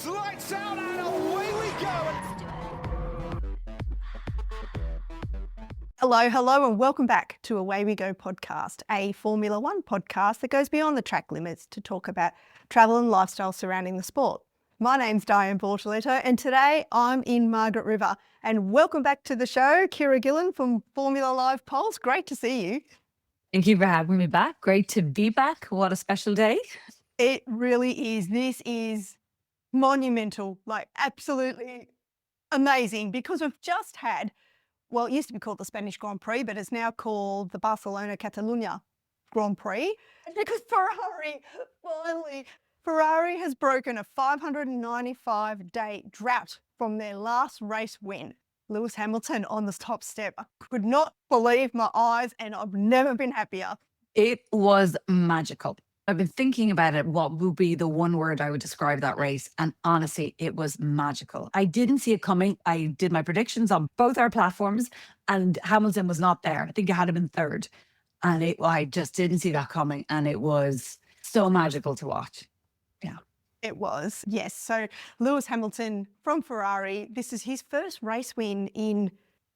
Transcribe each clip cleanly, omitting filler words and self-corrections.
It's lights out and away we go. Hello, and welcome back to Away We Go podcast, a Formula One podcast that goes beyond the track limits to talk about travel and lifestyle surrounding the sport. My name's Diane Bortoletto, and today I'm in Margaret River. And welcome back to the show, Ciara Gillan from Formula Live Pulse. Great to see you. Thank you for having me back. Great to be back. What a special day. It really is. This is monumental, like absolutely amazing, because we've just had, well, it used to be called the Spanish Grand Prix, but it's now called the Barcelona Catalunya Grand Prix. Because Ferrari has broken a 595-day drought from their last race win. Lewis Hamilton on the top step. I could not believe my eyes, and I've never been happier. It was magical. I've been thinking about it. What would be the one word I would describe that race? And honestly, it was magical. I didn't see it coming. I did my predictions on both our platforms, and Hamilton was not there. I think I had him in third. And I just didn't see that coming. And it was so magical to watch. Yeah. It was, yes. So Lewis Hamilton from Ferrari, this is his first race win in,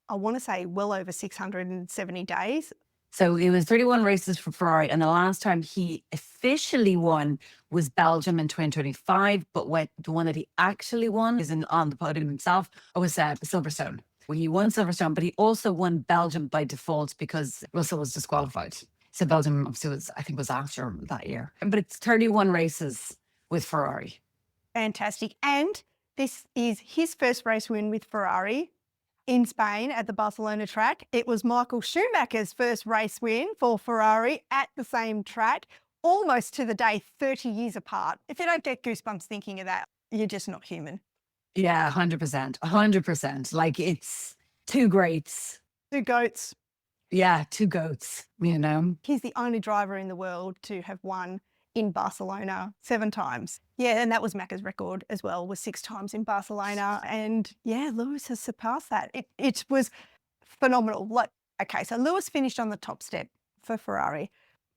I want to say, well over 670 days. So it was 31 races for Ferrari, and the last time he officially won was Belgium in 2025. But the one that he actually won is on the podium himself. It was Silverstone. Well, he won Silverstone, but he also won Belgium by default because Russell was disqualified. So Belgium obviously was after that year. But it's 31 races with Ferrari. Fantastic. And this is his first race win with Ferrari in Spain at the Barcelona track. It was Michael Schumacher's first race win for Ferrari at the same track, almost to the day, 30 years apart. If you don't get goosebumps thinking of that, you're just not human. Yeah, 100%. 100%. Like, it's two greats. Two goats. Yeah, two goats, you know. He's the only driver in the world to have won in Barcelona 7 times. Yeah, and that was Macca's record as well, was 6 times in Barcelona. And yeah, Lewis has surpassed that. It was phenomenal. So Lewis finished on the top step for Ferrari.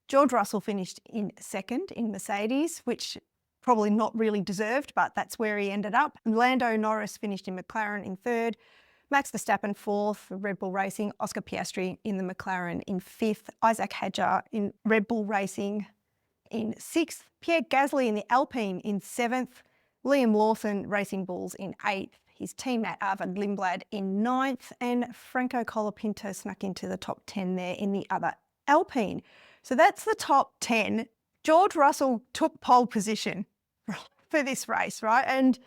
George Russell finished in second in Mercedes, which probably not really deserved, but that's where he ended up. Lando Norris finished in McLaren in third. Max Verstappen fourth for Red Bull Racing. Oscar Piastri in the McLaren in fifth. Isaac Hadjar in Red Bull Racing in sixth, Pierre Gasly in the Alpine in seventh, Liam Lawson Racing Bulls in eighth, his teammate Arvid Lindblad in ninth, and Franco Colapinto snuck into the top 10 there in the other Alpine. So that's the top 10. George Russell took pole position for this race, right? And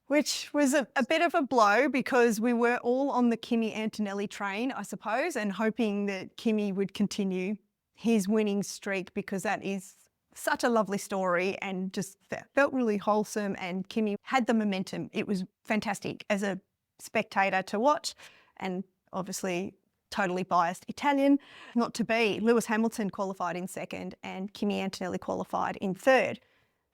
which was a bit of a blow because we were all on the Kimi Antonelli train, I suppose, and hoping that Kimi would continue his winning streak, because that is such a lovely story and just felt really wholesome, and Kimi had the momentum. It was fantastic as a spectator to watch, and obviously totally biased Italian, not to be. Lewis Hamilton qualified in second and Kimi Antonelli qualified in third.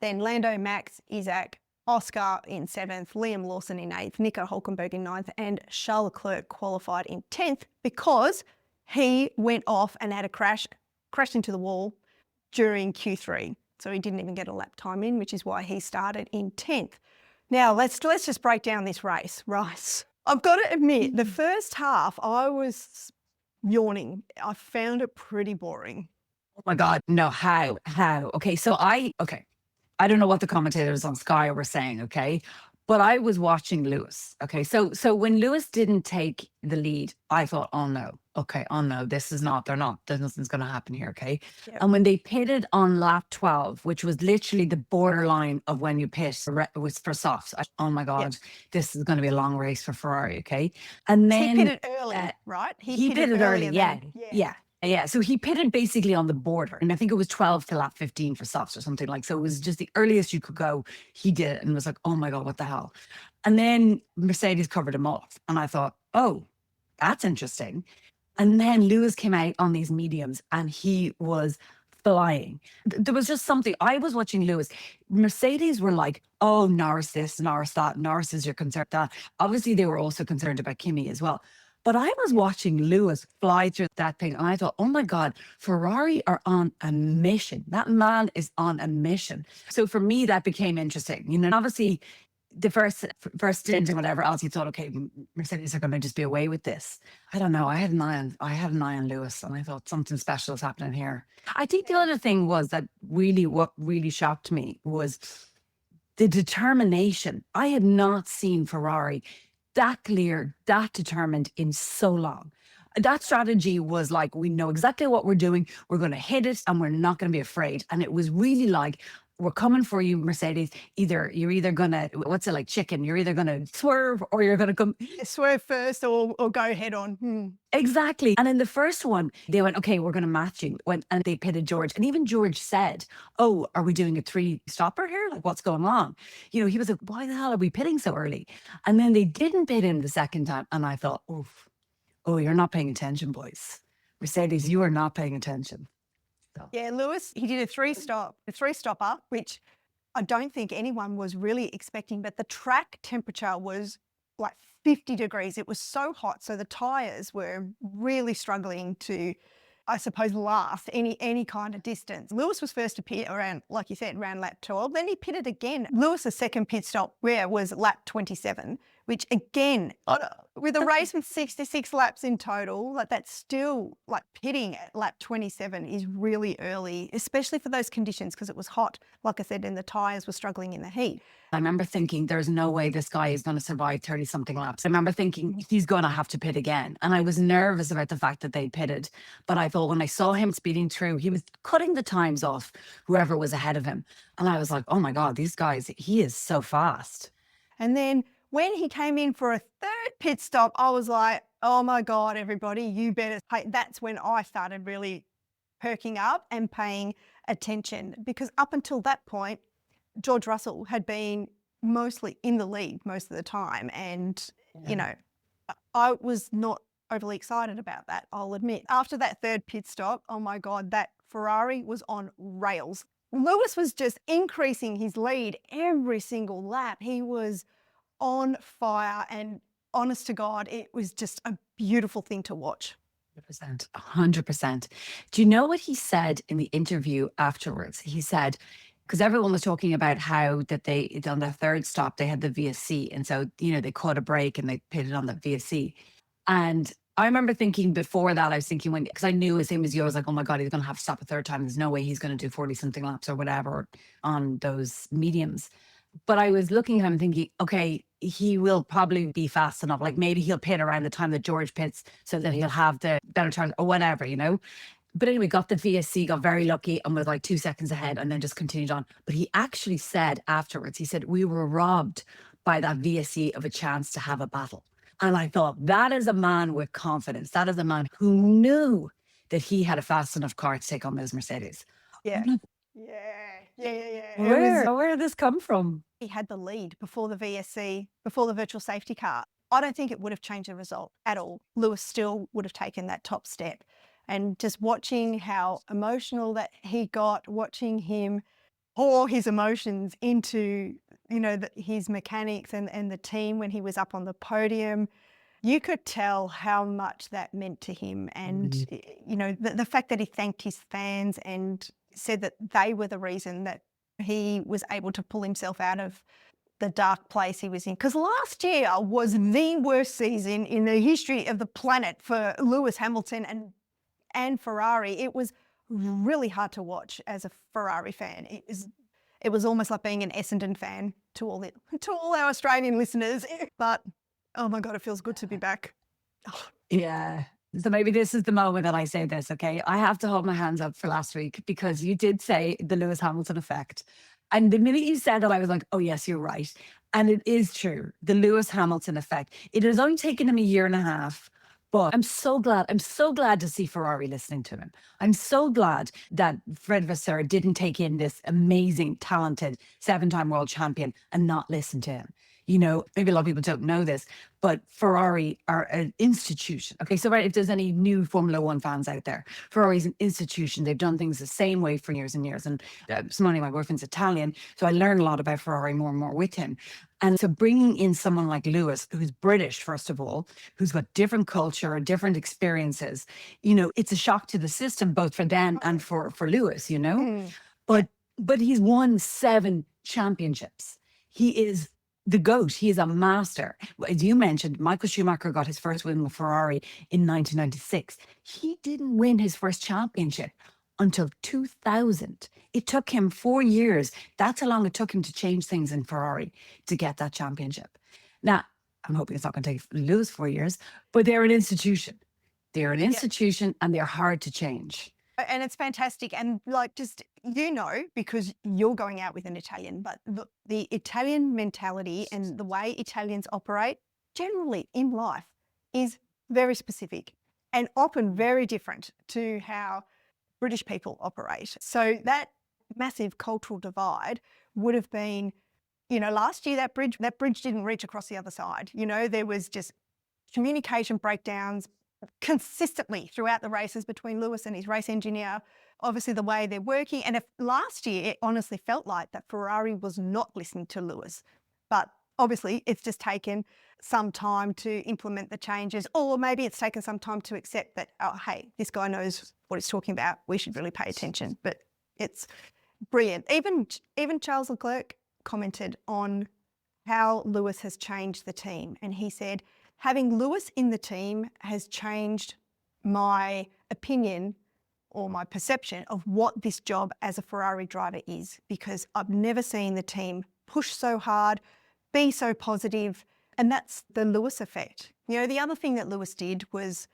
Then Lando, Max, Isaac, Oscar in seventh, Liam Lawson in eighth, Nico Hulkenberg in ninth, and Charles Leclerc qualified in 10th because he went off and had a crashed into the wall during Q3. So he didn't even get a lap time in, which is why he started in 10th. Now, let's just break down this race, right? I've got to admit, the first half, I was yawning. I found it pretty boring. Oh my God, no, how? Okay, I don't know what the commentators on Sky were saying, okay? But I was watching Lewis, okay? So when Lewis didn't take the lead, I thought, oh no, there's nothing's going to happen here, okay? Yep. And when they pitted on lap 12, which was literally the borderline of when you pit, was for softs. Oh my God, Yep. This is going to be a long race for Ferrari, okay? And then he pitted early, right? He pitted early, yeah. So he pitted basically on the border. And I think it was 12 to lap 15 for softs or something like. So it was just the earliest you could go. He did it and was like, oh my God, what the hell? And then Mercedes covered him off. And I thought, oh, that's interesting. And then Lewis came out on these mediums and he was flying. There was just something. I was watching Lewis. Mercedes were like, oh, Norris this, Norris that. Norris is your concern that. Obviously, they were also concerned about Kimi as well. But I was watching Lewis fly through that thing and I thought, oh my God, Ferrari are on a mission. That man is on a mission. So for me, that became interesting. You know, obviously the first stint and whatever else, you thought, okay, Mercedes are going to just be away with this. I don't know. I had an eye on Lewis, and I thought something special is happening here. I think the other thing was that what really shocked me was the determination. I had not seen Ferrari that clear, that determined in so long. That strategy was like, we know exactly what we're doing. We're going to hit it and we're not going to be afraid. And it was really like, we're coming for you, Mercedes. You're either going to, what's it like chicken? You're either going to swerve or you're going to come. Swerve first or go head on. Exactly. And in the first one, they went, okay, we're going to match you. And they pitted George. And even George said, oh, are we doing a 3-stopper here? Like, what's going on? You know, he was like, why the hell are we pitting so early? And then they didn't pit in the second time. And I thought, oof. Oh, you're not paying attention, boys. Mercedes, you are not paying attention. So. Yeah, Lewis, he did a 3-stopper, which I don't think anyone was really expecting, but the track temperature was like 50 degrees. It was so hot. So the tyres were really struggling to, I suppose, last any kind of distance. Lewis was first to pit around, like you said, around lap 12. Then he pitted again. Lewis's second pit stop was lap 27, which again, with a race with 66 laps in total, like that's still like pitting at lap 27 is really early, especially for those conditions because it was hot, like I said, and the tyres were struggling in the heat. I remember thinking, there's no way this guy is going to survive 30-something laps. I remember thinking, he's going to have to pit again. And I was nervous about the fact that they pitted. But I thought when I saw him speeding through, he was cutting the times off whoever was ahead of him. And I was like, oh my God, these guys, he is so fast. And then when he came in for a third pit stop, I was like, oh my God, everybody, you better pay. That's when I started really perking up and paying attention, because up until that point, George Russell had been mostly in the lead most of the time. And, you know, I was not overly excited about that, I'll admit. After that third pit stop, oh my God, that Ferrari was on rails. Lewis was just increasing his lead every single lap. He was on fire, and honest to God, it was just a beautiful thing to watch. 100%. Do you know what he said in the interview afterwards? He said, because everyone was talking about how that they, on their third stop, they had the VSC. And so, you know, they caught a break and they pitted on the VSC. And I remember thinking before that, I was thinking because I knew the same as you, I was like, oh my God, he's going to have to stop a third time. There's no way he's going to do 40-something laps or whatever on those mediums. But I was looking at him thinking, okay, he will probably be fast enough. Like maybe he'll pit around the time that George pits so that he'll have the better time or whatever, you know. But anyway, got the VSC, got very lucky and was like 2 seconds ahead and then just continued on. But he actually said afterwards, he said, we were robbed by that VSC of a chance to have a battle. And I thought, that is a man with confidence. That is a man who knew that he had a fast enough car to take on those Mercedes. Yeah. Where did this come from? He had the lead before the VSC, before the virtual safety car. I don't think it would have changed the result at all. Lewis still would have taken that top step. And just watching how emotional that he got, watching him pour his emotions into, you know, his mechanics and the team when he was up on the podium, you could tell how much that meant to him. And, you know, the fact that he thanked his fans and said that they were the reason that he was able to pull himself out of the dark place he was in. Because last year was the worst season in the history of the planet for Lewis Hamilton and Ferrari. It was really hard to watch as a Ferrari fan. It was almost like being an Essendon fan to all our Australian listeners. But oh my God, it feels good to be back. Oh. Yeah. So maybe this is the moment that I say this, okay? I have to hold my hands up for last week because you did say the Lewis Hamilton effect. And the minute you said it, I was like, oh yes, you're right. And it is true, the Lewis Hamilton effect. It has only taken him a year and a half. But I'm so glad to see Ferrari listening to him. I'm so glad that Fred Vasseur didn't take in this amazing, talented 7-time world champion and not listen to him. You know, maybe a lot of people don't know this, but Ferrari are an institution. Okay, so right, if there's any new Formula One fans out there, Ferrari's an institution. They've done things the same way for years and years. And Simone, my boyfriend's Italian, so I learned a lot about Ferrari more and more with him. And so bringing in someone like Lewis, who's British, first of all, who's got different culture and different experiences, you know, it's a shock to the system, both for them and for Lewis, you know. But he's won 7 championships. He is the GOAT. He is a master. As you mentioned, Michael Schumacher got his first win with Ferrari in 1996. He didn't win his first championship until 2000. It took him 4 years. That's how long it took him to change things in Ferrari to get that championship. Now, I'm hoping it's not going to take Lewis 4 years, but they're an institution. They're an institution and they're hard to change. And it's fantastic. And like, just, because you're going out with an Italian, but the Italian mentality and the way Italians operate generally in life is very specific and often very different to how British people operate. So that massive cultural divide would have been, last year that bridge didn't reach across the other side. There was just communication breakdowns consistently throughout the races between Lewis and his race engineer, obviously the way they're working. And if last year it honestly felt like that Ferrari was not listening to Lewis, but obviously it's just taken some time to implement the changes, or maybe it's taken some time to accept that, oh, hey, this guy knows what he's talking about. We should really pay attention. But it's brilliant. Even Charles Leclerc commented on how Lewis has changed the team. And he said, having Lewis in the team has changed my opinion or my perception of what this job as a Ferrari driver is, because I've never seen the team push so hard, be so positive, and that's the Lewis effect. The other thing that Lewis did was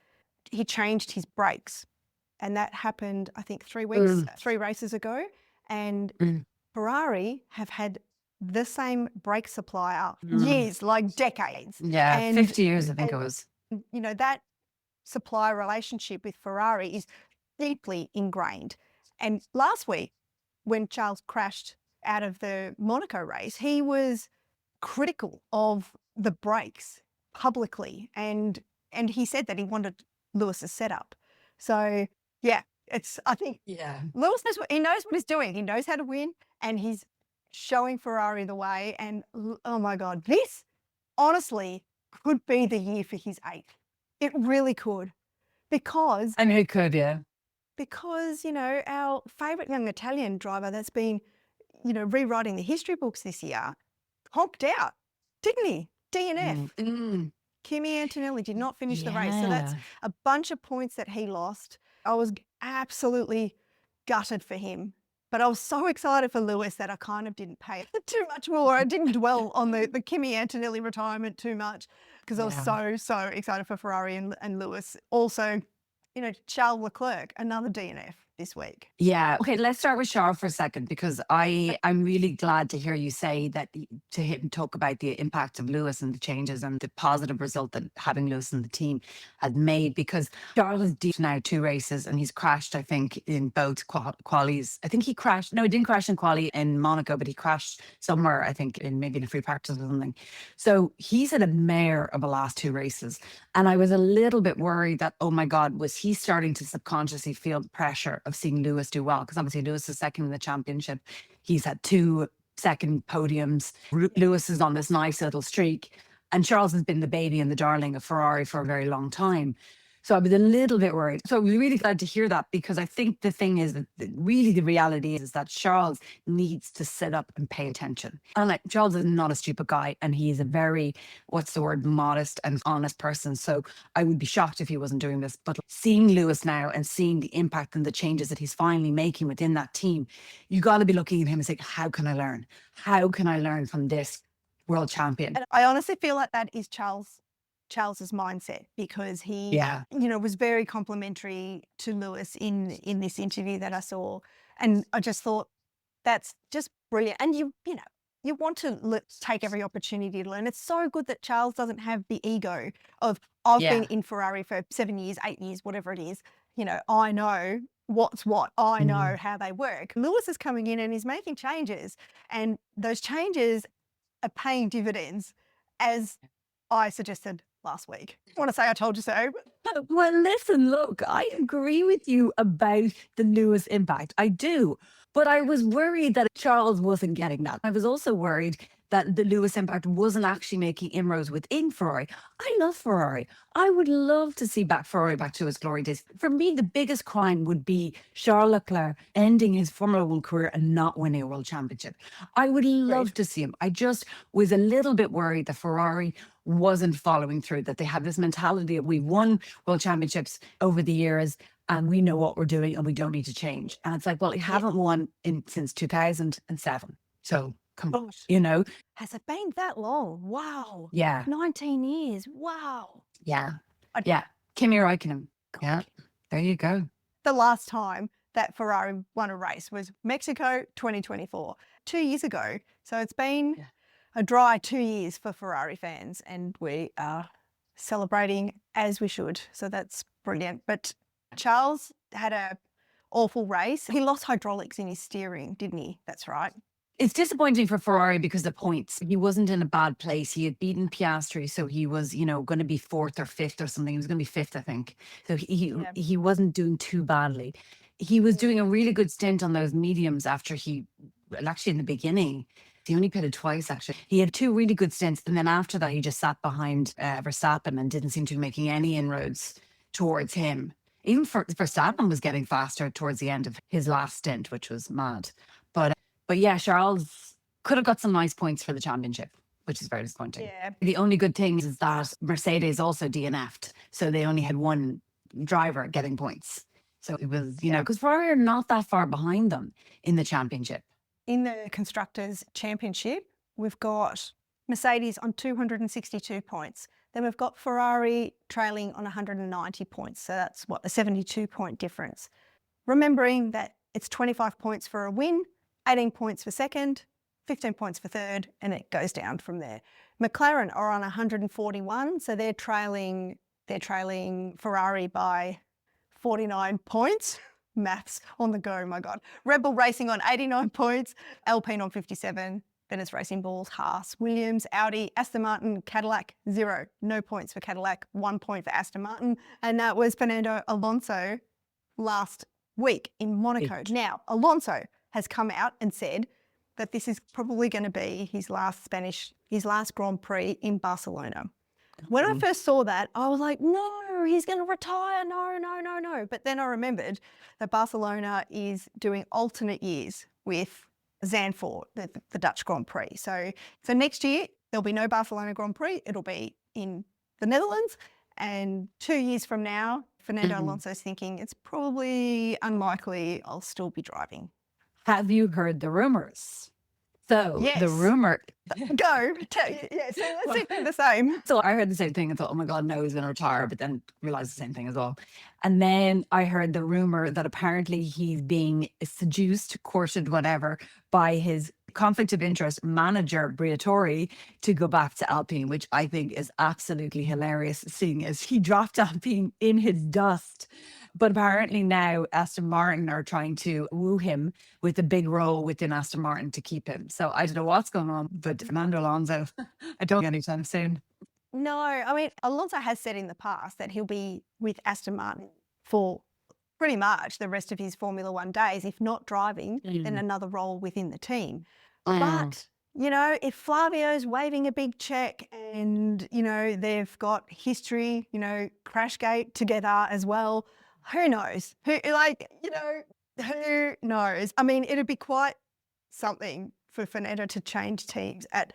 he changed his brakes, and that happened, I think, 3 races ago, and Ferrari have had the same brake supplier years, like decades. Yeah, and, 50 years, I think it was. That supplier relationship with Ferrari is deeply ingrained. And last week, when Charles crashed out of the Monaco race, he was critical of the brakes publicly. And he said that he wanted Lewis's setup. So, yeah, I think Lewis knows what he's doing. He knows how to win, and he's showing Ferrari the way. And oh my God, this honestly could be the year for his 8th. It really could. Because It could, yeah. Because, our favourite young Italian driver that's been, rewriting the history books this year, honked out, didn't he? DNF. Kimi Antonelli did not finish the race. So that's a bunch of points that he lost. I was absolutely gutted for him. But I was so excited for Lewis that I kind of didn't pay too much more. I didn't dwell on the Kimi Antonelli retirement too much, because I was so excited for Ferrari and Lewis. Also, Charles Leclerc, another DNF this week. Yeah. Okay, let's start with Charles for a second, because I'm really glad to hear you say that, to him talk about the impact of Lewis and the changes and the positive result that having Lewis in the team had made, because Charles is deep now 2 races and he's crashed, I think, in both qualies. I think he crashed. No, he didn't crash in quali in Monaco, but he crashed somewhere, I think, maybe in a free practice or something. So he's at a mare of the last 2 races. And I was a little bit worried that, oh my God, was he starting to subconsciously feel the pressure of seeing Lewis do well? Because obviously Lewis is second in the championship. He's had 2 second podiums. Lewis is on this nice little streak. And Charles has been the baby and the darling of Ferrari for a very long time. So I was a little bit worried. So I was really glad to hear that, because I think the thing is that really the reality is that Charles needs to sit up and pay attention. And like, Charles is not a stupid guy, and he is a very, modest and honest person. So I would be shocked if he wasn't doing this. But seeing Lewis now and seeing the impact and the changes that he's finally making within that team, you got to be looking at him and saying, how can I learn? How can I learn from this world champion? And I honestly feel like that is Charles's mindset, because he, was very complimentary to Lewis in this interview that I saw. And I just thought, that's just brilliant. And you want to take every opportunity to learn. It's so good that Charles doesn't have the ego of, I've been in Ferrari for 7 years, 8 years, whatever it is. I know what's what. I know how they work. Lewis is coming in and he's making changes, and those changes are paying dividends, as I suggested last week. I want to say I told you so. Well, listen, look, I agree with you about the Lewis impact. I do. But I was worried that Charles wasn't getting that. I was also worried that the Lewis impact wasn't actually making inroads within Ferrari. I love Ferrari. I would love to see Ferrari back to its glory days. For me, the biggest crime would be Charles Leclerc ending his Formula One career and not winning a world championship. I would love to see him. I just was a little bit worried that Ferrari wasn't following through, that they had this mentality of we've won world championships over the years and we know what we're doing and we don't need to change. And it's like, well, you haven't won since 2007. So come on, you know? Has it been that long? Wow. Yeah. 19 years. Wow. Yeah. Yeah. Kimi Räikkönen. Yeah. There you go. The last time that Ferrari won a race was Mexico 2024, 2 years ago. So it's been a dry 2 years for Ferrari fans, and we are celebrating as we should. So that's brilliant. But Charles had a awful race. He lost hydraulics in his steering, didn't he? That's right. It's disappointing for Ferrari because of points. He wasn't in a bad place. He had beaten Piastri, so he was, going to be fourth or fifth or something. He was going to be fifth, I think. So he wasn't doing too badly. He was doing a really good stint on those mediums actually in the beginning. He only pitted twice, actually. He had 2 really good stints, and then after that, he just sat behind Verstappen and didn't seem to be making any inroads towards him. Even Verstappen was getting faster towards the end of his last stint, which was mad. But yeah, Charles could have got some nice points for the championship, which is very disappointing. Yeah. The only good thing is that Mercedes also DNF'd, so they only had one driver getting points. So it was, because Ferrari are not that far behind them in the championship. In the Constructors' Championship, we've got Mercedes on 262 points. Then we've got Ferrari trailing on 190 points. So that's a 72-point difference. Remembering that it's 25 points for a win, 18 points for second, 15 points for third, and it goes down from there. McLaren are on 141, so they're trailing Ferrari by 49 points. Maths on the go, my God. Red Bull Racing on 89 points, Alpine on 57, then it's Racing Bulls, Haas, Williams, Audi, Aston Martin, Cadillac, 0. No points for Cadillac, 1 point for Aston Martin. And that was Fernando Alonso last week in Monaco. Now, Alonso has come out and said that this is probably going to be his last Grand Prix in Barcelona. When I first saw that, I was like, no, he's going to retire. No. But then I remembered that Barcelona is doing alternate years with Zandvoort, the Dutch Grand Prix. So for next year, there'll be no Barcelona Grand Prix. It'll be in the Netherlands. And 2 years from now, Fernando Alonso's thinking it's probably unlikely I'll still be driving. Have you heard the rumors? So the rumor. Go. Yeah, so let's see if they're the same. So I heard the same thing and thought, oh my God, no, he's going to retire, but then realized the same thing as well. And then I heard the rumor that apparently he's being seduced, courted, whatever, by his conflict of interest manager, Briatore, to go back to Alpine, which I think is absolutely hilarious, seeing as he dropped Alpine in his dust. But apparently now Aston Martin are trying to woo him with a big role within Aston Martin to keep him. So I don't know what's going on, but Fernando Alonso, I don't think anytime soon. No, I mean, Alonso has said in the past that he'll be with Aston Martin for pretty much the rest of his Formula One days. If not driving, then another role within the team. But, if Flavio's waving a big check and, they've got history, Crashgate together as well, who knows? Who knows? I mean, it'd be quite something for Fernando to change teams at,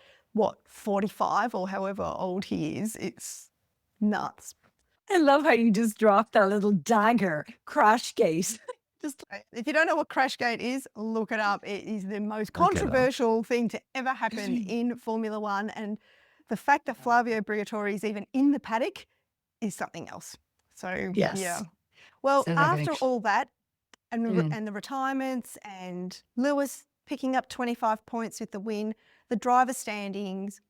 45 or however old he is. It's nuts. I love how you just dropped that little dagger, Crashgate. If you don't know what Crashgate is, look it up. It is the most controversial thing to ever happen in Formula One. And the fact that Flavio Briatore is even in the paddock is something else. So, yeah. Well, after all that and the retirements and Lewis picking up 25 points with the win, the driver standings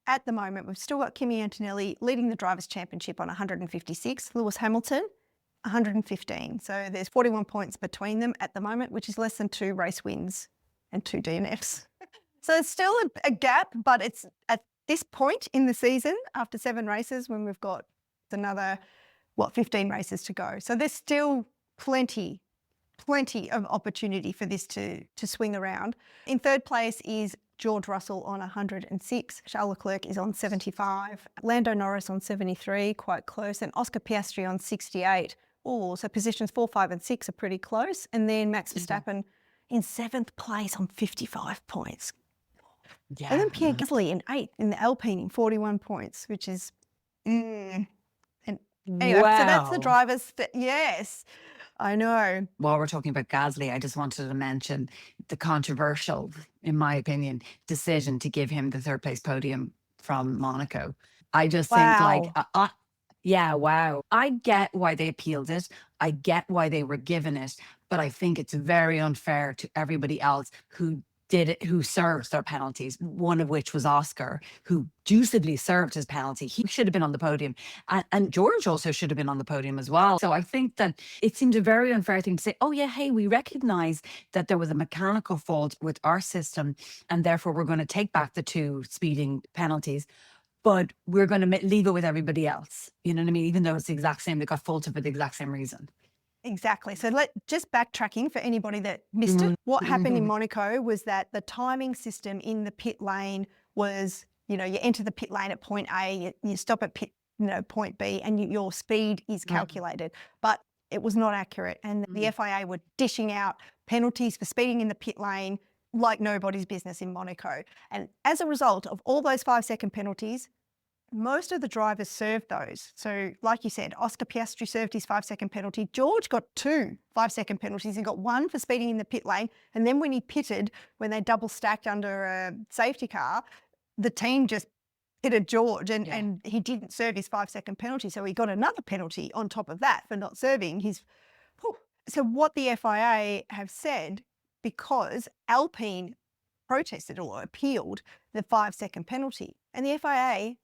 at the moment, we've still got Kimi Antonelli leading the Drivers' Championship on 156, Lewis Hamilton 115. So there's 41 points between them at the moment, which is less than 2 race wins and 2 DNFs. So it's still a gap, but it's at this point in the season, after 7 races, when we've got another, 15 races to go. So there's still plenty of opportunity for this to swing around. In third place is George Russell on 106. Charles Leclerc is on 75. Lando Norris on 73, quite close. And Oscar Piastri on 68. Oh, so positions 4, 5 and 6 are pretty close. And then Max Verstappen in 7th place on 55 points. Yeah. And then Pierre Gasly in 8th in the Alpine in 41 points, which is... And anyway, so that's the Wow. drivers. Yes, I know. While we're talking about Gasly, I just wanted to mention the controversial, in my opinion, decision to give him the 3rd place podium from Monaco. I just think like, Wow. yeah, wow. I get why they appealed it. I get why they were given it, but I think it's very unfair to everybody else who did it, who served their penalties, one of which was Oscar, who deucedly served his penalty. He should have been on the podium. And George also should have been on the podium as well. So I think that it seemed a very unfair thing to say, oh yeah, hey, we recognize that there was a mechanical fault with our system, and therefore we're going to take back the 2 speeding penalties, but we're going to leave it with everybody else. You know what I mean? Even though it's the exact same, they got faulted for the exact same reason. Exactly. So just backtracking for anybody that missed it. What happened in Monaco was that the timing system in the pit lane was, you enter the pit lane at point A, you stop at point B, and your speed is calculated. But it was not accurate. And the FIA were dishing out penalties for speeding in the pit lane like nobody's business in Monaco. And as a result of all those 5-second penalties, most of the drivers served those. So like you said, Oscar Piastri served his 5-second penalty. George got 2 5-second penalties. He got 1 for speeding in the pit lane. And then when he pitted, when they double stacked under a safety car, the team just pitted George and he didn't serve his 5-second penalty. So he got another penalty on top of that for not serving his... So what the FIA have said, because Alpine protested or appealed the 5-second penalty, and the FIA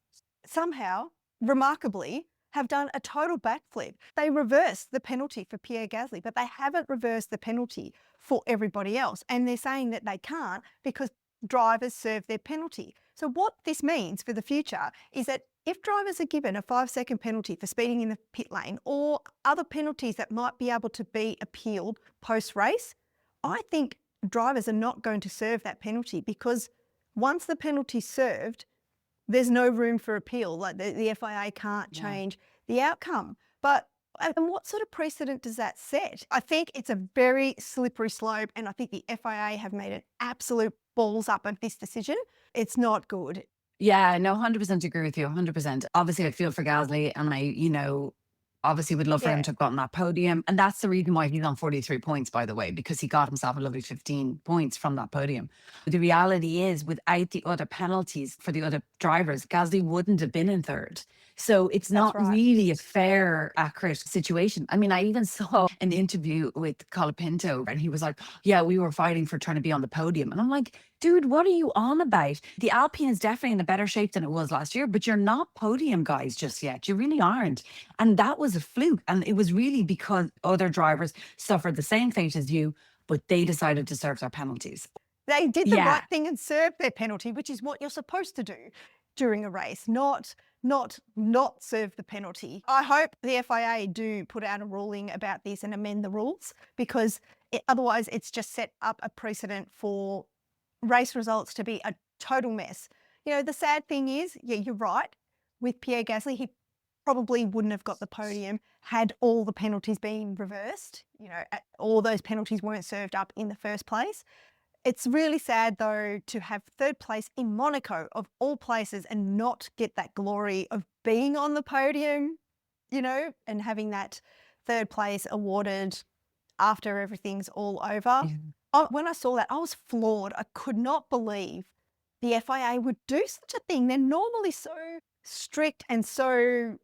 somehow, remarkably, have done a total backflip. They reversed the penalty for Pierre Gasly, but they haven't reversed the penalty for everybody else. And they're saying that they can't because drivers serve their penalty. So what this means for the future is that if drivers are given a 5-second penalty for speeding in the pit lane or other penalties that might be able to be appealed post-race, I think drivers are not going to serve that penalty, because once the penalty's served, there's no room for appeal. Like the FIA can't change the outcome. But and what sort of precedent does that set? I think it's a very slippery slope, and I think the FIA have made an absolute balls up of this decision. It's not good. Yeah, no, 100% agree with you, 100%. Obviously, I feel for Gasly, and obviously would love for him to have gotten that podium. And that's the reason why he's on 43 points, by the way, because he got himself a lovely 15 points from that podium. But the reality is, without the other penalties for the other drivers, Gasly wouldn't have been in 3rd. So it's not really a fair, accurate situation. I mean, I even saw an interview with Colapinto, and he was like, yeah, we were fighting for trying to be on the podium. And I'm like, dude, what are you on about? The Alpine is definitely in a better shape than it was last year, but you're not podium guys just yet. You really aren't. And that was a fluke. And it was really because other drivers suffered the same fate as you, but they decided to serve their penalties. They did the right thing and served their penalty, which is what you're supposed to do during a race, not serve the penalty. I hope the FIA do put out a ruling about this and amend the rules, because otherwise it's just set up a precedent for race results to be a total mess. The sad thing is, you're right, with Pierre Gasly, he probably wouldn't have got the podium had all the penalties been reversed. All those penalties weren't served up in the first place. It's really sad, though, to have 3rd place in Monaco, of all places, and not get that glory of being on the podium, and having that 3rd place awarded after everything's all over. When I saw that, I was floored. I could not believe the FIA would do such a thing. They're normally so strict and so,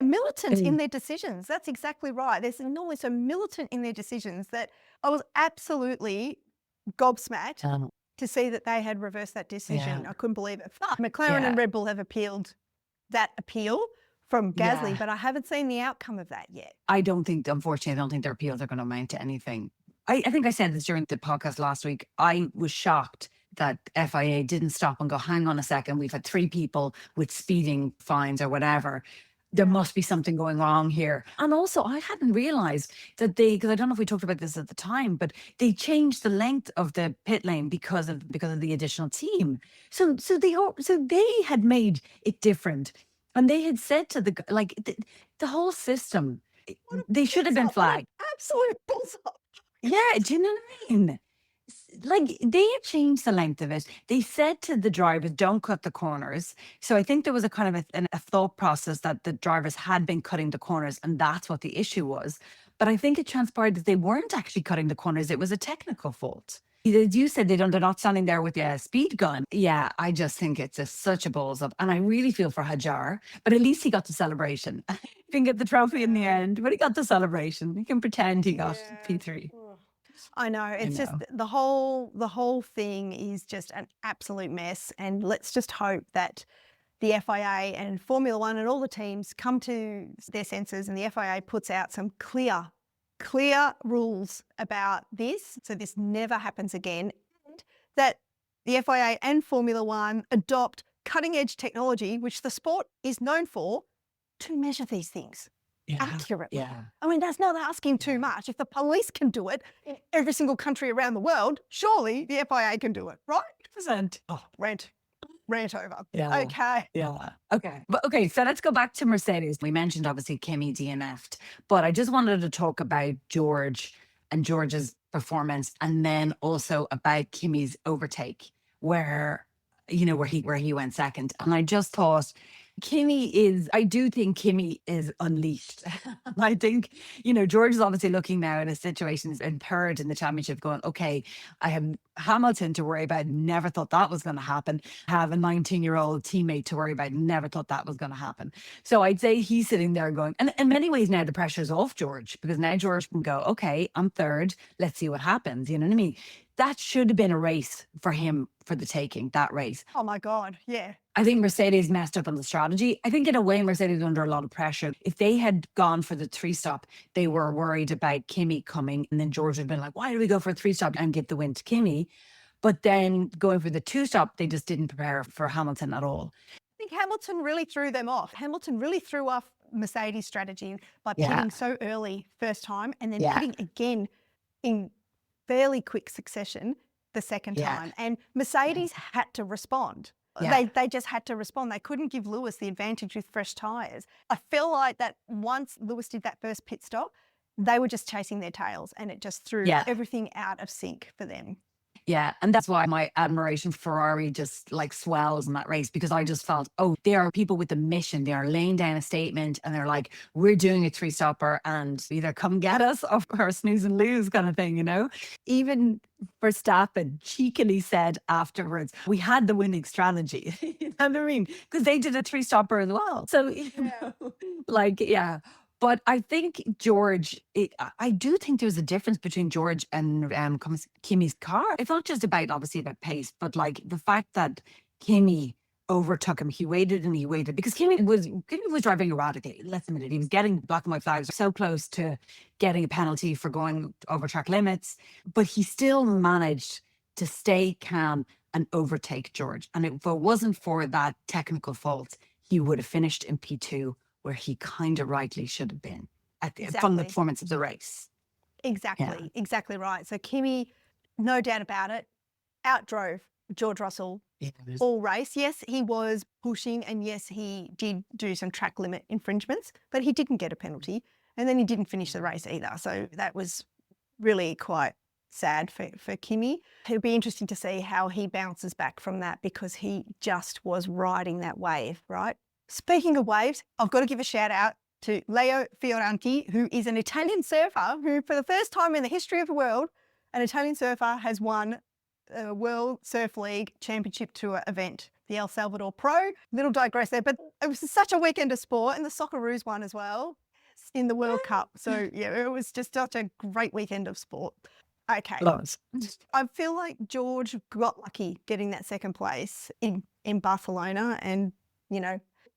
militant in their decisions. That's exactly right. They're normally so militant in their decisions that I was absolutely gobsmacked to see that they had reversed that decision. I couldn't believe it. McLaren and Red Bull have appealed that appeal from Gasly, but I haven't seen the outcome of that yet. Unfortunately, I don't think their appeals are going to amount to anything. I think I said this during the podcast last week. I was shocked that FIA didn't stop and go, hang on a second, we've had 3 people with speeding fines or whatever. there must be something going wrong here. And also, I hadn't realized that because I don't know if we talked about this at the time, but they changed the length of the pit lane because of the additional team. So they had made it different, and they had said to the whole system, they should have been flagged. Absolute bullseye. Yeah, do you know what I mean? Like, they had changed the length of it. They said to the drivers, don't cut the corners. So I think there was a kind of a thought process that the drivers had been cutting the corners, and that's what the issue was. But I think it transpired that they weren't actually cutting the corners. It was a technical fault. As you said, they're not standing there with a speed gun. Yeah, I just think it's such a balls up. And I really feel for Hajar, but at least he got the celebration. He didn't get the trophy in the end, but he got the celebration. He can pretend he got P3. I know. It's just the whole thing is just an absolute mess. And let's just hope that the FIA and Formula One and all the teams come to their senses, and the FIA puts out some clear rules about this, so this never happens again, and that the FIA and Formula One adopt cutting edge technology, which the sport is known for, to measure these things accurately. Yeah. I mean, that's not asking too much. If the police can do it in every single country around the world, surely the FIA can do it, right? 100%. Oh, rant over. Yeah. Okay. Yeah. Okay. But okay, so let's go back to Mercedes. We mentioned obviously Kimi DNF'd, but I just wanted to talk about George and George's performance, and then also about Kimi's overtake, where he went second. And I just thought I do think Kimi is unleashed. I think, George is obviously looking now in a situation in third in the championship going, okay, I have Hamilton to worry about. Never thought that was going to happen. Have a 19-year-old teammate to worry about. Never thought that was going to happen. So I'd say he's sitting there going, and in many ways now the pressure's off George, because now George can go, okay, I'm third. Let's see what happens. You know what I mean? That should have been a race for him for the taking, that race. Oh my God, yeah. I think Mercedes messed up on the strategy. I think in a way Mercedes was under a lot of pressure. If they had gone for the 3-stop, they were worried about Kimi coming, and then George had been like, why do we go for a 3-stop and give the win to Kimi? But then going for the 2-stop, they just didn't prepare for Hamilton at all. I think Hamilton really threw them off. Hamilton really threw off Mercedes' strategy by pitting so early first time, and then pitting again in fairly quick succession the second time. And Mercedes had to respond. They just had to respond. They couldn't give Lewis the advantage with fresh tyres. I feel like that once Lewis did that first pit stop, they were just chasing their tails, and it just threw everything out of sync for them. Yeah, and that's why my admiration for Ferrari just swells in that race, because I just felt, they are people with a mission. They are laying down a statement, and they're like, we're doing a 3-stopper, and either come get us or snooze and lose kind of thing, Even Verstappen cheekily said afterwards, we had the winning strategy. You know what I mean? Because they did a 3-stopper as well. So, But I think George, I do think there's a difference between George and Kimi's car. It's not just about pace, but the fact that Kimi overtook him. He waited and he waited because Kimi was driving erratically. Let's admit it. He was getting black and white flags, so close to getting a penalty for going over track limits, but he still managed to stay calm and overtake George. And if it wasn't for that technical fault, he would have finished in P2, where he kind of rightly should have been from the performance of the race. Exactly right. So Kimi, no doubt about it, outdrove George Russell all race. Yes, he was pushing, and yes, he did do some track limit infringements, but he didn't get a penalty, and then he didn't finish the race either. So that was really quite sad for Kimi. It'll be interesting to see how he bounces back from that, because he just was riding that wave, right? Speaking of waves, I've got to give a shout out to Leo Fioranti, who is an Italian surfer who, for the first time in the history of the world, an Italian surfer has won a World Surf League Championship Tour event, the El Salvador Pro. Little digress there, but it was such a weekend of sport, and the Socceroos won as well in the World Cup. So yeah, it was just such a great weekend of sport. Okay. I feel like George got lucky getting that second place in Barcelona, and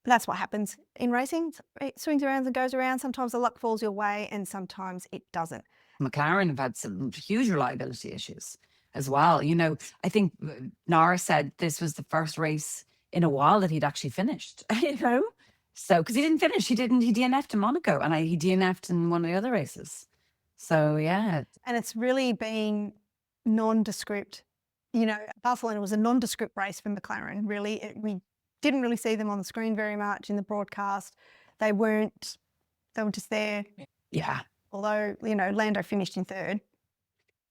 that's what happens in racing. It swings around and goes around. Sometimes the luck falls your way, and sometimes it doesn't. McLaren have had some huge reliability issues as well. I think Nara said this was the first race in a while that he'd actually finished, So, because he didn't finish, he DNF'd in Monaco, and he DNF'd in one of the other races. So, yeah. And it's really been nondescript. You know, Barcelona was a nondescript race for McLaren, really. We didn't really see them on the screen very much in the broadcast. They were just there. Yeah. Although, you know, Lando finished in third.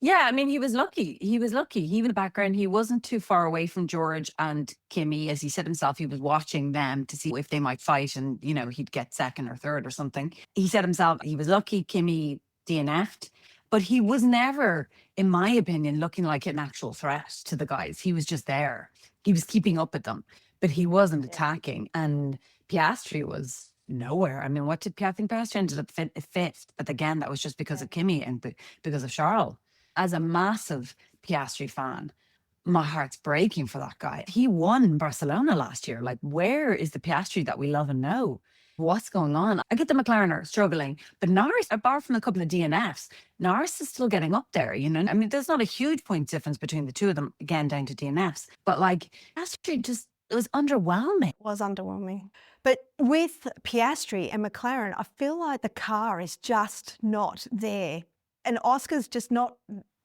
Yeah, I mean, he was lucky. He was lucky. He was in the background. He wasn't too far away from George and Kimi. As he said himself, he was watching them to see if they might fight and, you know, he'd get second or third or something. He said himself he was lucky Kimi DNF'd, but he was never, in my opinion, looking like an actual threat to the guys. He was just there. He was keeping up with them, but he wasn't attacking. And Piastri was nowhere. I mean, what did I think Piastri ended up fifth? But again, that was just because of Kimi and because of Charles. As a massive Piastri fan, my heart's breaking for that guy. He won Barcelona last year. Like, where is the Piastri that we love and know? What's going on? I get the McLaren are struggling, but Norris, apart from a couple of DNFs, Norris is still getting up there, you know? I mean, there's not a huge point difference between the two of them, again, down to DNFs. But like, Piastri just, it was underwhelming. It was underwhelming. But with Piastri and McLaren, I feel like the car is just not there. And Oscar's just not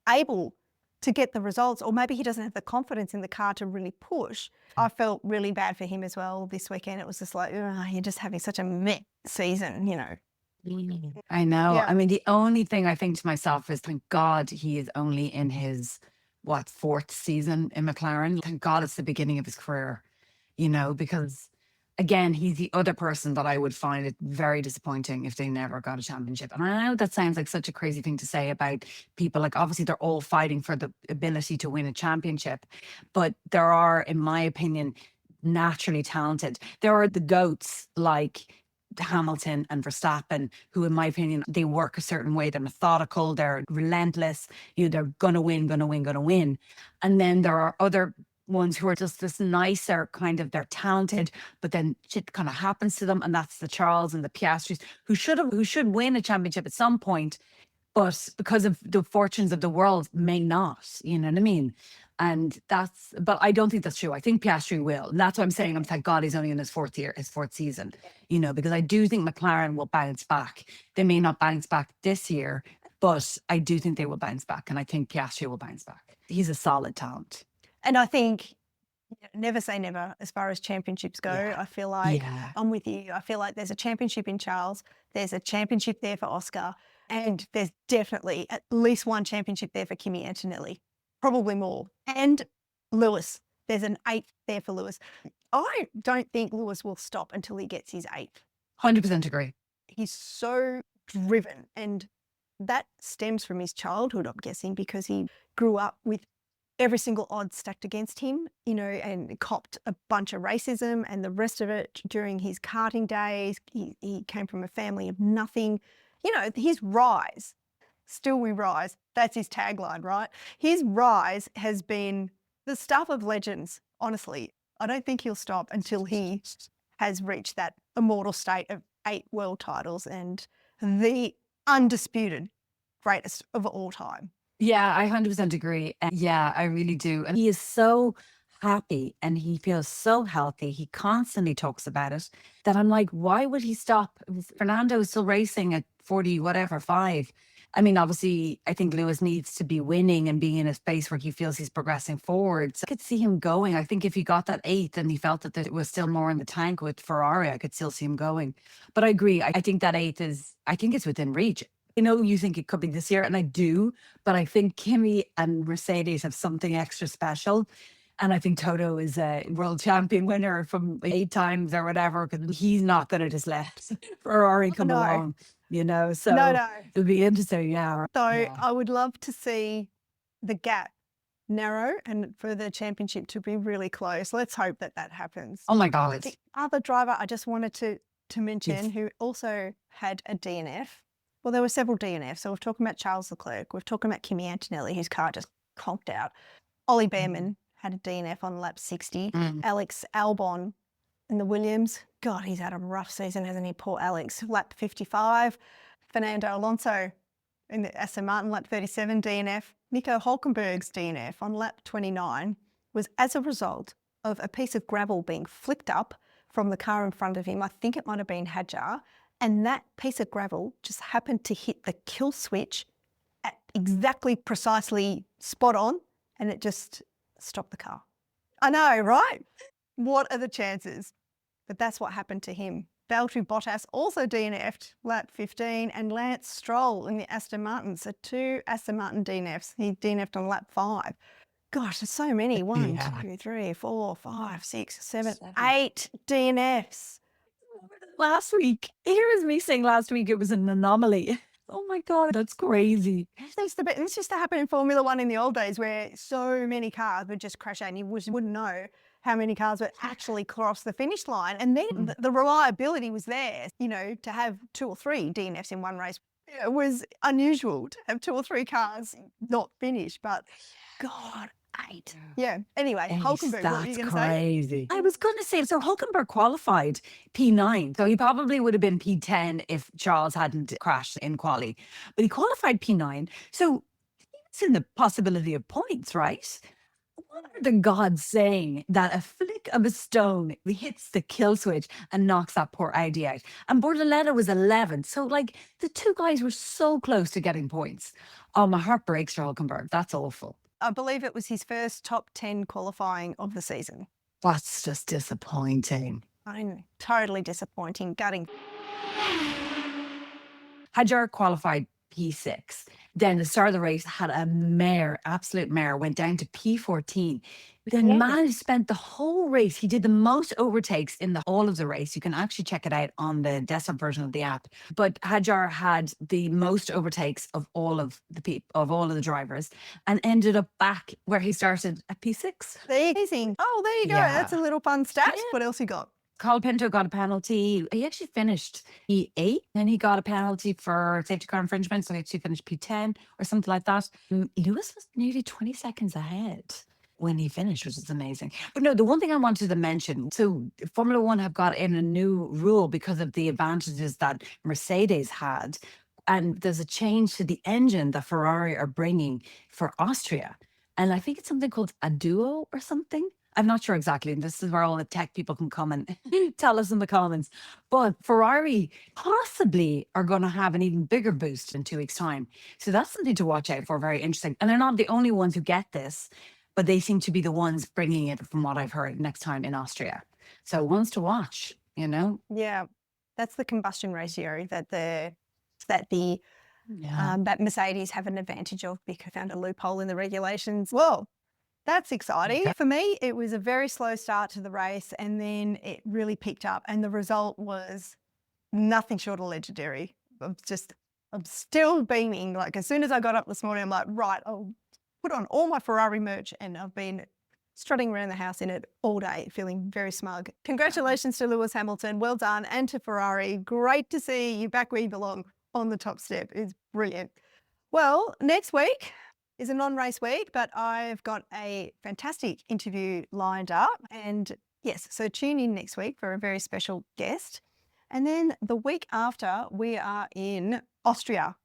able to get the results, or maybe he doesn't have the confidence in the car to really push. I felt really bad for him as well this weekend. It was just like, you're just having such a meh season, you know. I know. Yeah. I mean, the only thing I think to myself is, thank God he is only in his, fourth season in McLaren. Thank God it's the beginning of his career, you know, because again, he's the other person that I would find it very disappointing if they never got a championship. And I know that sounds like such a crazy thing to say about people. Like, obviously, they're all fighting for the ability to win a championship. But there are, in my opinion, naturally talented. There are the GOATs like Hamilton and Verstappen, who, in my opinion, they work a certain way. They're methodical, they're relentless. You know, they're gonna win, gonna win, gonna win. And then there are other ones who are just this nicer kind of, they're talented, but then shit kind of happens to them, and that's the Charles and the Piastris who should win a championship at some point, but because of the fortunes of the world may not, you know what I mean? And but I don't think that's true. I think Piastri will. And that's what I'm saying. I'm thank God he's only in his fourth season, you know, because I do think McLaren will bounce back. They may not bounce back this year, but I do think they will bounce back. And I think Piastri will bounce back. He's a solid talent. And I think never say never as far as championships go. Yeah. I feel like Yeah. I'm with you. I feel like there's a championship in Charles. There's a championship there for Oscar. And there's definitely at least one championship there for Kimi Antonelli. Probably more. And Lewis. There's an 8th there for Lewis. I don't think Lewis will stop until he gets his 8th. 100% agree. He's so driven. And that stems from his childhood, I'm guessing, because he grew up with every single odd stacked against him, you know, and copped a bunch of racism and the rest of it during his karting days. He came from a family of nothing. You know, his rise, still we rise, that's his tagline, right? His rise has been the stuff of legends, honestly. I don't think he'll stop until he has reached that immortal state of 8 world titles and the undisputed greatest of all time. Yeah, I 100% agree. And yeah, I really do. And he is so happy and he feels so healthy. He constantly talks about it that I'm like, why would he stop? Fernando is still racing at 40, whatever, 5. I mean, obviously, I think Lewis needs to be winning and being in a space where he feels he's progressing forward. So I could see him going. I think if he got that 8th and he felt that there was still more in the tank with Ferrari, I could still see him going. But I agree. I think that 8th I think it's within reach. I know you think it could be this year, and I do, but I think Kimi and Mercedes have something extra special. And I think Toto is a world champion winner from 8 times or whatever, because he's not going to just let Ferrari come along, you know? So No. it'll be interesting, yeah. So Yeah. I would love to see the gap narrow and for the championship to be really close. Let's hope that happens. Oh my God. The other driver I just wanted to mention who also had a DNF. Well, there were several DNFs. So we're talking about Charles Leclerc. We're talking about Kimi Antonelli, whose car just conked out. Ollie Behrman had a DNF on lap 60. Alex Albon in the Williams. God, he's had a rough season, hasn't he? Poor Alex. Lap 55. Fernando Alonso in the Aston Martin, lap 37 DNF. Nico Hulkenberg's DNF on lap 29 was as a result of a piece of gravel being flipped up from the car in front of him. I think it might have been Hadjar. And that piece of gravel just happened to hit the kill switch at exactly precisely spot on, and it just stopped the car. I know, right? What are the chances? But that's what happened to him. Valtteri Bottas also DNF'd lap 15, and Lance Stroll in the Aston Martin. So 2 Aston Martin DNFs. He DNF'd on lap 5. Gosh, there's so many. 1, 2, 3, 4, 5, 6, 7, 8 DNFs. Last week, here is me saying last week it was an anomaly. Oh my God, that's crazy. This used to happen in Formula One in the old days, where so many cars would just crash out and you wouldn't know how many cars would actually cross the finish line. And then the reliability was there. You know, to have 2 or 3 DNFs in one race, it was unusual to have 2 or 3 cars not finish. But God, 8. Yeah. Anyway, Hulkenberg, what were you going to say? Crazy. I was going to say, so Hulkenberg qualified P9. So he probably would have been P10 if Charles hadn't crashed in quali. But he qualified P9. So it's in the possibility of points, right? What are the gods saying that a flick of a stone hits the kill switch and knocks that poor Audi out? And Bortoleto was 11. So, like, the 2 guys were so close to getting points. Oh, my heart breaks for Hulkenberg. That's awful. I believe it was his first top 10 qualifying of the season. That's just disappointing. I know, totally disappointing, gutting. Hadjar qualified P6. Then the start of the race had a mare, absolute mare, went down to P14. Then man spent the whole race. He did the most overtakes in all of the race. You can actually check it out on the desktop version of the app. But Hadjar had the most overtakes of all of the drivers, and ended up back where he started at P6. Amazing. Oh, there you go. Yeah. That's a little fun stat. Yeah. What else you got? Carl Pinto got a penalty. He actually finished P8, and he got a penalty for safety car infringement. So he actually finished P10 or something like that. Lewis was nearly 20 seconds ahead when he finished, which is amazing. But no, the one thing I wanted to mention, so Formula One have got in a new rule because of the advantages that Mercedes had. And there's a change to the engine that Ferrari are bringing for Austria. And I think it's something called a duo or something. I'm not sure exactly. And this is where all the tech people can come and tell us in the comments. But Ferrari possibly are going to have an even bigger boost in 2 weeks' time. So that's something to watch out for. Very interesting. And they're not the only ones who get this, but they seem to be the ones bringing it, from what I've heard, next time in Austria. So ones to watch, you know? Yeah, that's the combustion ratio that Mercedes have an advantage of, because they found a loophole in the regulations. Well, that's exciting. Okay. For me, it was a very slow start to the race, and then it really picked up, and the result was nothing short of legendary. I'm still beaming. Like, as soon as I got up this morning, I'm like, right, I'll put on all my Ferrari merch, and I've been strutting around the house in it all day, feeling very smug. Congratulations to Lewis Hamilton. Well done. And to Ferrari. Great to see you back where you belong on the top step. It's brilliant. Well, next week is a non-race week, but I've got a fantastic interview lined up. And yes, so tune in next week for a very special guest. And then the week after, we are in Austria.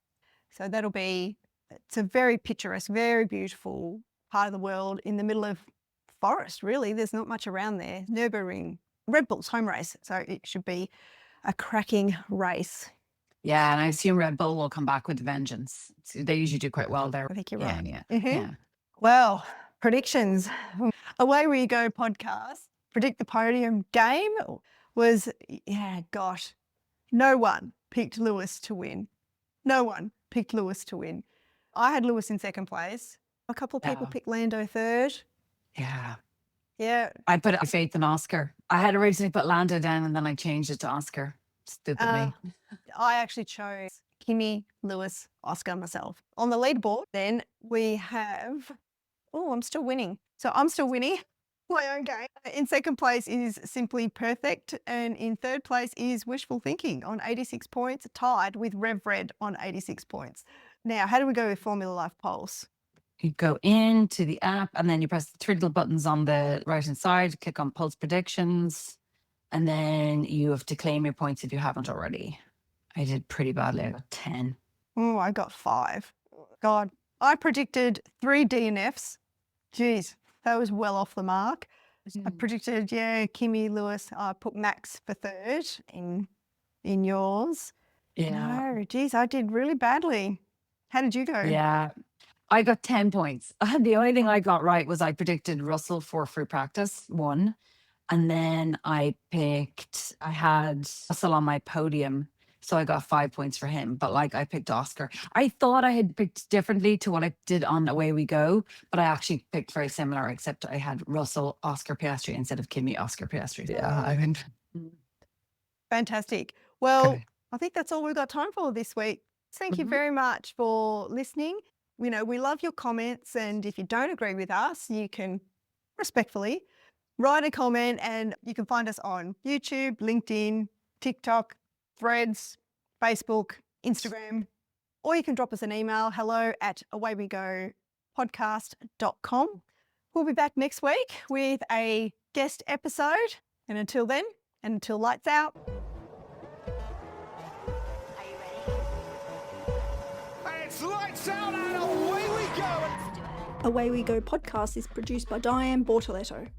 So it's a very picturesque, very beautiful part of the world in the middle of forest, really. There's not much around there. Nürburgring, Red Bull's home race. So it should be a cracking race. Yeah, and I assume Red Bull will come back with a vengeance. So they usually do quite well there. I think you're Yeah, right. yeah, Mhm. yeah. Well, predictions. Away we go podcast. Predict the podium game was, no one picked Lewis to win. No one picked Lewis to win. I had Lewis in second place. A couple of people picked Lando third. Yeah. Yeah. I put faith in Oscar. I had originally put Lando down, and then I changed it to Oscar. Stupid me. I actually chose Kimi, Lewis, Oscar myself. On the leaderboard, then we have, I'm still winning. So I'm still winning my own game. In second place is Simply Perfect, and in third place is Wishful Thinking on 86 points, tied with Rev Red on 86 points. Now, how do we go with Formula Life Pulse? You go into the app, and then you press the 3 little buttons on the right-hand side, click on Pulse Predictions, and then you have to claim your points if you haven't already. I did pretty badly. I got 10. Oh, I got 5. God, I predicted 3 DNFs. Geez, that was well off the mark. I predicted, Kimi, Lewis. I put Max for third in yours. Yeah. No, geez, I did really badly. How did you go? Yeah. I got 10 points. The only thing I got right was I predicted Russell for free practice, 1. And then I had Russell on my podium. So I got 5 points for him. But like I picked Oscar. I thought I had picked differently to what I did on Away We Go, but I actually picked very similar, except I had Russell, Oscar Piastri instead of Kimi, Oscar Piastri. Yeah, I think. Fantastic. Well, Okay. I think that's all we've got time for this week. Thank you Mhm. very much for listening. You know, we love your comments, and if you don't agree with us, you can respectfully write a comment, and you can find us on YouTube, LinkedIn, TikTok, Threads, Facebook, Instagram, or you can drop us an email, hello@awaywegopodcast.com. We'll be back next week with a guest episode. And until then, and until lights out. And it's lights out and away we go. Away We Go podcast is produced by Diane Bortoletto.